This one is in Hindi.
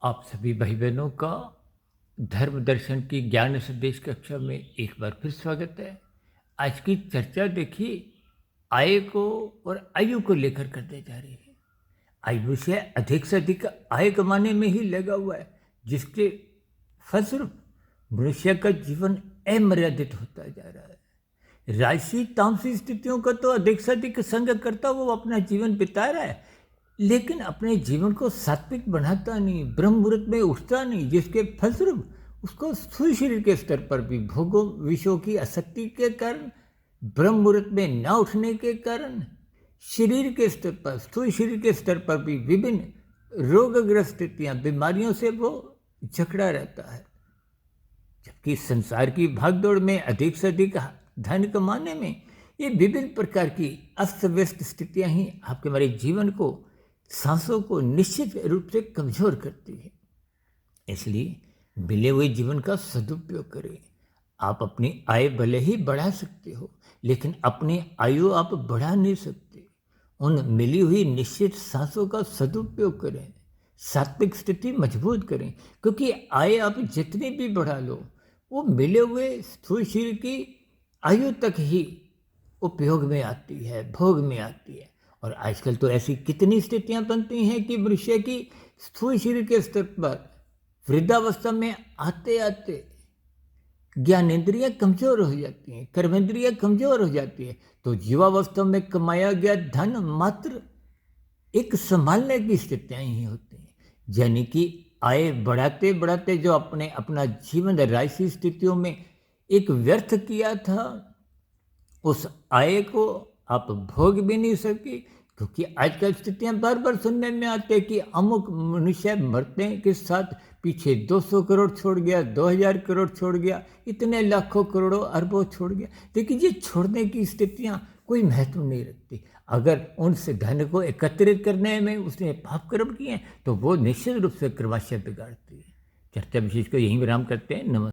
आप सभी भाई बहनों का धर्म दर्शन की ज्ञान संदेश कक्षा में एक बार फिर स्वागत है। आज की चर्चा देखिए आय को और आयु को लेकर करने जा रही है। आयु से अधिक आय कमाने में ही लगा हुआ है, जिसके फलस्वरूप मनुष्य का जीवन अमर्यादित होता जा रहा है। राजसी तामसी स्थितियों का तो अधिक से अधिक संग करता वो अपना जीवन बिता रहा है, लेकिन अपने जीवन को सात्विक बनाता नहीं, ब्रह्म मुहूर्त में उठता नहीं, जिसके फलस्वरूप उसको स्थूल शरीर के स्तर पर भी भोगों विषयों की आसक्ति के कारण, ब्रह्म मुहूर्त में न उठने के कारण शरीर के स्तर पर, स्थूल शरीर के स्तर पर भी विभिन्न रोगग्रस्त स्थितियां, बीमारियों से वो जकड़ा रहता है। जबकि संसार की भागदौड़ में अधिक से अधिक धन कमाने में ये विभिन्न प्रकार की अस्त व्यस्त स्थितियां ही आपके हमारे जीवन को, सांसों को निश्चित रूप से कमजोर करती है। इसलिए मिले हुए जीवन का सदुपयोग करें। आप अपनी आय भले ही बढ़ा सकते हो, लेकिन अपनी आयु आप बढ़ा नहीं सकते। उन मिली हुई निश्चित सांसों का सदुपयोग करें, सात्विक स्थिति मजबूत करें, क्योंकि आय आप जितनी भी बढ़ा लो वो मिले हुए स्थूल शरीर की आयु तक ही उपयोग में आती है, भोग में आती है। और आजकल तो ऐसी कितनी स्थितियां बनती हैं कि मनुष्य की स्थूल शरीर के स्तर पर वृद्धावस्था में आते आते ज्ञानेंद्रियां कमजोर हो जाती हैं, कर्मेंद्रियां कमजोर हो जाती है, तो युवावस्था में कमाया गया धन मात्र एक संभालने की स्थितियां ही होती हैं। यानी कि आय बढ़ाते बढ़ाते जो अपना जीवन राजसी स्थितियों में एक व्यर्थ किया था, उस आय को आप भोग भी नहीं सके। क्योंकि आजकल स्थितियां बार बार सुनने में आते हैं कि अमुक मनुष्य मरने के साथ पीछे 200 करोड़ छोड़ गया, 2000 करोड़ छोड़ गया, इतने लाखों करोड़ों अरबों छोड़ गया। लेकिन ये छोड़ने की स्थितियां कोई महत्व नहीं रखती। अगर उनसे धन को एकत्रित करने में उसने पाप कर्म किए तो वो निश्चित रूप से क्रमशः बिगाड़ती है। चर्चा विशेष को यहीं विराम करते हैं। नमस्कार।